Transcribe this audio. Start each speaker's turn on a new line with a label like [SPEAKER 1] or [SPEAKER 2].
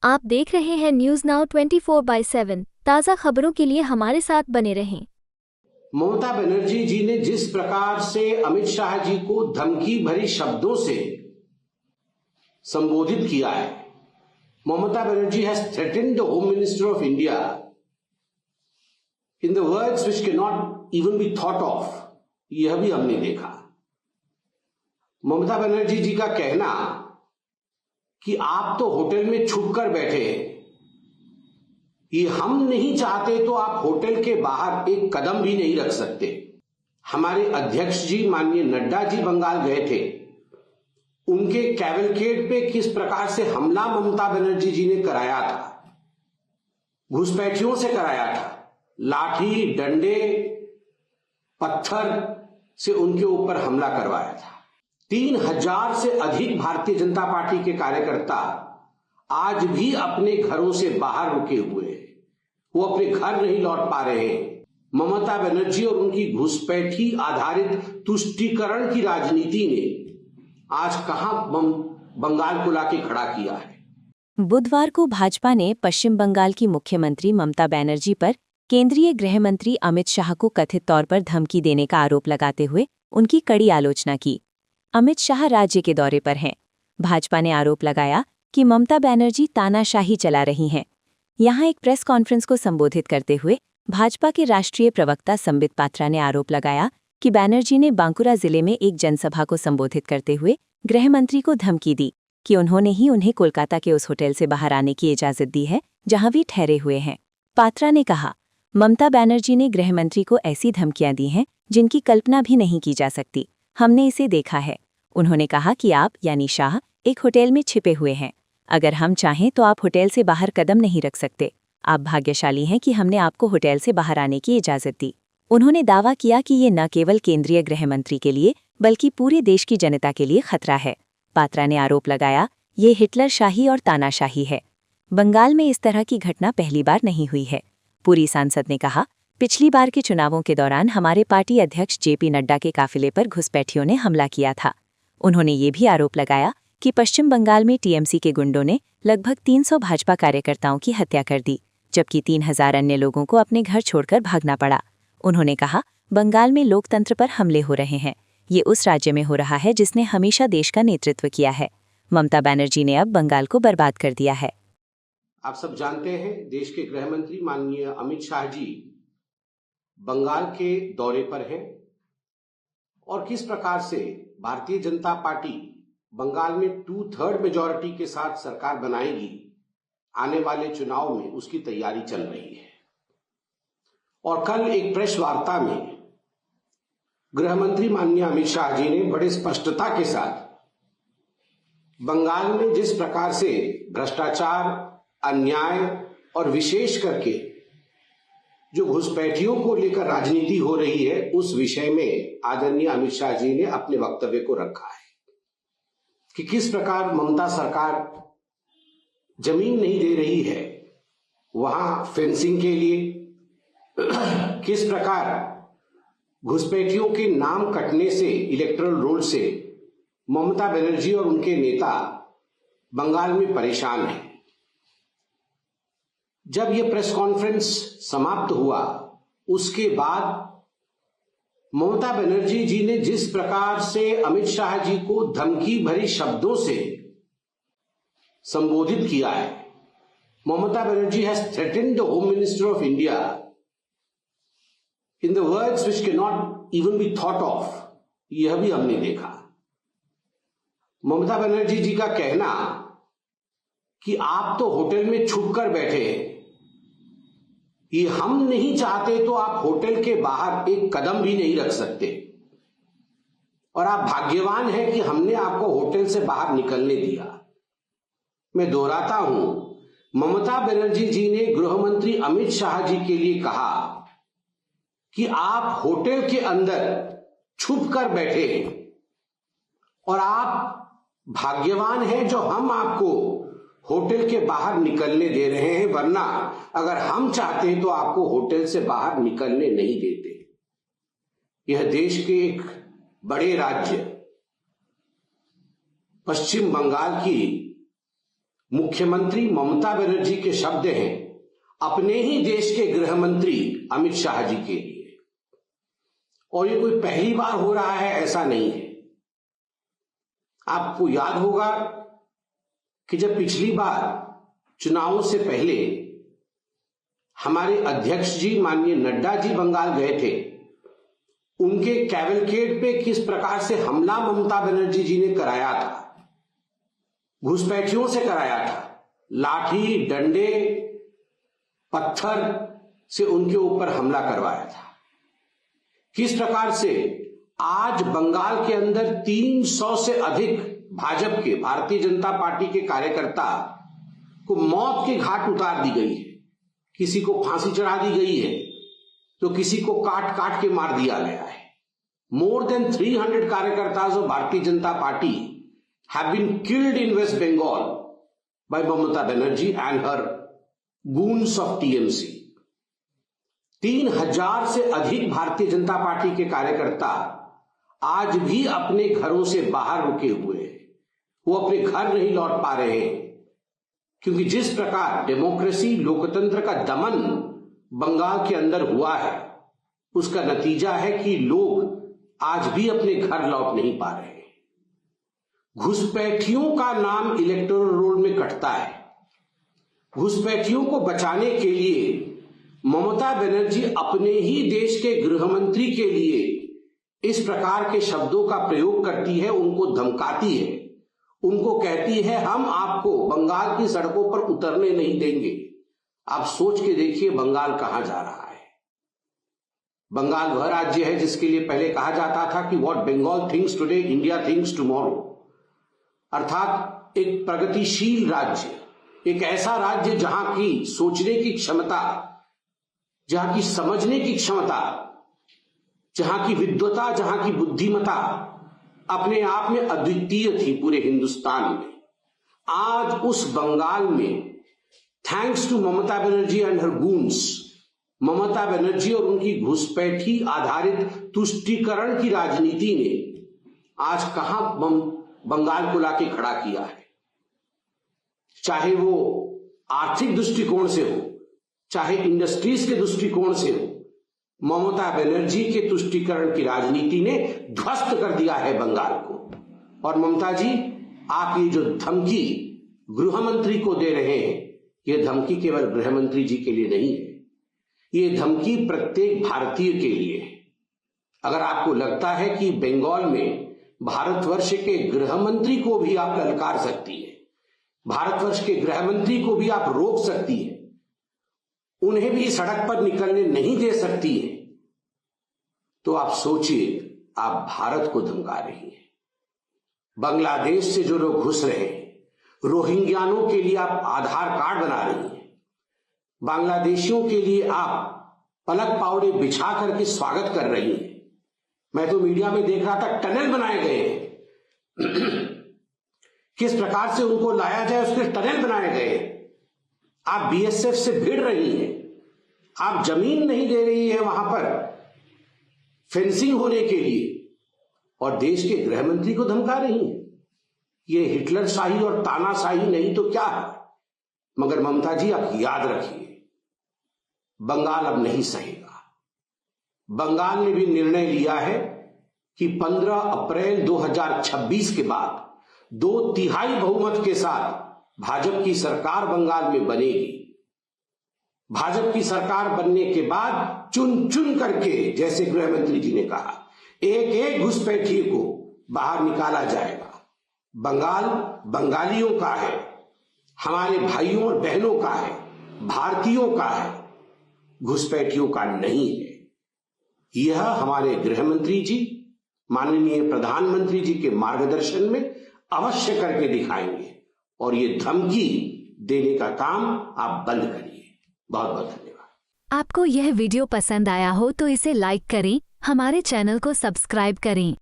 [SPEAKER 1] आप देख रहे हैं न्यूज नाउ 24/7। ताज़ा खबरों के लिए हमारे साथ बने रहें।
[SPEAKER 2] ममता बनर्जी जी ने जिस प्रकार से अमित शाह जी को धमकी भरी शब्दों से संबोधित किया है, Mamata Banerjee has threatened the home minister of India in the words which can not even be thought of. यह भी हमने देखा। ममता बनर्जी जी का कहना कि आप तो होटल में छुप कर बैठे हैं, ये हम नहीं चाहते तो आप होटल के बाहर एक कदम भी नहीं रख सकते। हमारे अध्यक्ष जी माननीय नड्डा जी बंगाल गए थे, उनके कैवलकेड पे किस प्रकार से हमला ममता बनर्जी जी ने कराया था, घुसपैठियों से कराया था, लाठी डंडे पत्थर से उनके ऊपर हमला करवाया था। 3000 से अधिक भारतीय जनता पार्टी के कार्यकर्ता आज भी अपने घरों से बाहर रुके हुए हैं, वो अपने घर नहीं लौट पा रहे हैं। ममता बनर्जी और उनकी घुसपैठी आधारित तुष्टीकरण की राजनीति ने आज कहां बंगाल को लाके खड़ा किया है।
[SPEAKER 3] बुधवार को भाजपा ने पश्चिम बंगाल की मुख्यमंत्री ममता बनर्जी पर केंद्रीय गृह मंत्री अमित शाह को कथित तौर पर धमकी देने का आरोप लगाते हुए उनकी कड़ी आलोचना की। अमित शाह राज्य के दौरे पर हैं। भाजपा ने आरोप लगाया कि ममता बनर्जी तानाशाही चला रही हैं। यहां एक प्रेस कॉन्फ्रेंस को संबोधित करते हुए भाजपा के राष्ट्रीय प्रवक्ता संबित पात्रा ने आरोप लगाया कि बनर्जी ने बांकुरा जिले में एक जनसभा को संबोधित करते हुए गृह मंत्री को धमकी दी कि उन्होंने ही उन्हें कोलकाता के उस होटल से बाहर आने की इजाजत दी है जहां वे ठहरे हुए हैं। पात्रा ने कहा, ममता बनर्जी ने गृह मंत्री को ऐसी धमकियां दी हैं जिनकी कल्पना भी नहीं की जा सकती। हमने इसे देखा है। उन्होंने कहा कि आप यानी शाह एक होटल में छिपे हुए हैं। अगर हम चाहें तो आप होटल से बाहर कदम नहीं रख सकते। आप भाग्यशाली हैं कि हमने आपको होटल से बाहर आने की इजाजत दी। उन्होंने दावा किया कि ये न केवल केंद्रीय गृह मंत्री के लिए बल्कि पूरे देश की जनता के लिए खतरा है। पात्रा ने आरोप लगाया, ये हिटलर शाही और तानाशाही है। बंगाल में इस तरह की घटना पहली बार नहीं हुई है। पूरी सांसद ने कहा, पिछली बार के चुनावों के दौरान हमारे पार्टी अध्यक्ष जेपी नड्डा के काफिले पर घुसपैठियों ने हमला किया था। उन्होंने ये भी आरोप लगाया कि पश्चिम बंगाल में टीएमसी के गुंडों ने लगभग 300 भाजपा कार्यकर्ताओं की हत्या कर दी, जबकि 3000 अन्य लोगों को अपने घर छोड़कर भागना पड़ा। उन्होंने कहा, बंगाल में लोकतंत्र पर हमले हो रहे हैं। ये उस राज्य में हो रहा है जिसने हमेशा देश का नेतृत्व किया है। ममता बनर्जी ने अब बंगाल को बर्बाद कर दिया है।
[SPEAKER 2] आप सब जानते हैं, देश के गृह मंत्री माननीय अमित शाह जी बंगाल के दौरे पर हैं और किस प्रकार से भारतीय जनता पार्टी बंगाल में 2/3 मेजॉरिटी के साथ सरकार बनाएगी, आने वाले चुनाव में उसकी तैयारी चल रही है। और कल एक प्रेस वार्ता में गृह मंत्री माननीय अमित शाह जी ने बड़े स्पष्टता के साथ बंगाल में जिस प्रकार से भ्रष्टाचार, अन्याय और विशेष करके जो घुसपैठियों को लेकर राजनीति हो रही है, उस विषय में आदरणीय अमित शाह जी ने अपने वक्तव्य को रखा है कि किस प्रकार ममता सरकार जमीन नहीं दे रही है वहां फेंसिंग के लिए, किस प्रकार घुसपैठियों के नाम कटने से, इलेक्टोरल रोल से ममता बनर्जी और उनके नेता बंगाल में परेशान हैं। जब यह प्रेस कॉन्फ्रेंस समाप्त हुआ, उसके बाद ममता बनर्जी जी ने जिस प्रकार से अमित शाह जी को धमकी भरी शब्दों से संबोधित किया है, Mamata Banerjee has threatened the home minister of India in the words which can not even be thought of. यह भी हमने देखा। ममता बनर्जी जी का कहना कि आप तो होटल में छुप कर बैठे हैं, ये हम नहीं चाहते तो आप होटल के बाहर एक कदम भी नहीं रख सकते, और आप भाग्यवान हैं कि हमने आपको होटल से बाहर निकलने दिया। मैं दोहराता हूं, ममता बनर्जी जी ने गृह मंत्री अमित शाह जी के लिए कहा कि आप होटल के अंदर छुप कर बैठे हैं और आप भाग्यवान हैं जो हम आपको होटल के बाहर निकलने दे रहे हैं, वरना अगर हम चाहते तो आपको होटल से बाहर निकलने नहीं देते। यह देश के एक बड़े राज्य पश्चिम बंगाल की मुख्यमंत्री ममता बनर्जी के शब्द हैं अपने ही देश के गृह मंत्री अमित शाह जी के लिए। और ये कोई पहली बार हो रहा है ऐसा नहीं है। आपको याद होगा कि जब पिछली बार चुनावों से पहले हमारे अध्यक्ष जी माननीय नड्डा जी बंगाल गए थे, उनके कैवलकेड पे किस प्रकार से हमला ममता बनर्जी जी ने कराया था, घुसपैठियों से कराया था, लाठी डंडे पत्थर से उनके ऊपर हमला करवाया था। किस प्रकार से आज बंगाल के अंदर 300 से अधिक भाजपा के, भारतीय जनता पार्टी के कार्यकर्ता को मौत के घाट उतार दी गई है। किसी को फांसी चढ़ा दी गई है तो किसी को काट काट के मार दिया गया है। मोर देन 300 कार्यकर्ताओं of Bharatiya Janata party have been killed in West Bengal by Mamata Banerjee and her goons of TMC। 3000 से अधिक भारतीय जनता पार्टी के कार्यकर्ता आज भी अपने घरों से बाहर रुके हुए हैं। वो अपने घर नहीं लौट पा रहे हैं क्योंकि जिस प्रकार डेमोक्रेसी, लोकतंत्र का दमन बंगाल के अंदर हुआ है, उसका नतीजा है कि लोग आज भी अपने घर लौट नहीं पा रहे हैं। घुसपैठियों का नाम इलेक्टोरल रोल में कटता है। घुसपैठियों को बचाने के लिए ममता बनर्जी अपने ही देश के गृह मंत्री के लिए इस प्रकार के शब्दों का प्रयोग करती है, उनको धमकाती है, उनको कहती है हम आपको बंगाल की सड़कों पर उतरने नहीं देंगे। आप सोच के देखिए बंगाल कहां जा रहा है। बंगाल वह राज्य है जिसके लिए पहले कहा जाता था कि what Bengal thinks today India thinks tomorrow, अर्थात एक प्रगतिशील राज्य, एक ऐसा राज्य जहां की सोचने की क्षमता, जहां की समझने की क्षमता, जहां की विद्वता, जहां की बुद्धिमत्ता अपने आप में अद्वितीय थी पूरे हिंदुस्तान में। आज उस बंगाल में thanks to Mamata Banerjee and her goons, Mamata Banerjee और उनकी घुसपैठी आधारित तुष्टीकरण की राजनीति ने आज कहां बंगाल को लाके खड़ा किया है। चाहे वो आर्थिक दृष्टिकोण से हो, चाहे इंडस्ट्रीज के दृष्टिकोण से हो, ममता बनर्जी के तुष्टीकरण की राजनीति ने ध्वस्त कर दिया है बंगाल को। और ममता जी, आप ये जो धमकी गृह मंत्री को दे रहे हैं, ये धमकी केवल गृह मंत्री जी के लिए नहीं है, ये धमकी प्रत्येक भारतीय के लिए है। अगर आपको लगता है कि बंगाल में भारतवर्ष के गृह मंत्री को भी आप ललकार सकती है, भारतवर्ष के गृह मंत्री को भी आप रोक सकती है, उन्हें भी सड़क पर निकलने नहीं दे सकती है, तो आप सोचिए आप भारत को धमका रही हैं। बांग्लादेश से जो लोग घुस रहे हैं, रोहिंग्यानों के लिए आप आधार कार्ड बना रही हैं, बांग्लादेशियों के लिए आप पलक पावड़े बिछा करके स्वागत कर रही हैं। मैं तो मीडिया में देख रहा था टनल बनाए गए हैं किस प्रकार से उनको लाया जाए उसके टनल बनाए गए। आप बीएसएफ से भिड़ रही हैं, आप जमीन नहीं दे रही है वहां पर फेंसिंग होने के लिए, और देश के गृह मंत्री को धमका रही हैं। ये हिटलर शाही और तानाशाही नहीं तो क्या है। मगर ममता जी, आप याद रखिए, बंगाल अब नहीं सहेगा। बंगाल ने भी निर्णय लिया है कि 15 अप्रैल 2026 के बाद 2/3 बहुमत के साथ भाजपा की सरकार बंगाल में बनेगी। भाजपा की सरकार बनने के बाद चुन चुन करके, जैसे गृह मंत्री जी ने कहा, एक एक घुसपैठिए को बाहर निकाला जाएगा। बंगाल बंगालियों का है, हमारे भाइयों और बहनों का है, भारतीयों का है, घुसपैठियों का नहीं है। यह हमारे गृह मंत्री जी, माननीय प्रधानमंत्री जी के मार्गदर्शन में अवश्य करके दिखाएंगे, और ये धमकी देने का काम आप बंद करिए। बहुत बहुत धन्यवाद।
[SPEAKER 1] आपको यह वीडियो पसंद आया हो तो इसे लाइक करें, हमारे चैनल को सब्सक्राइब करें।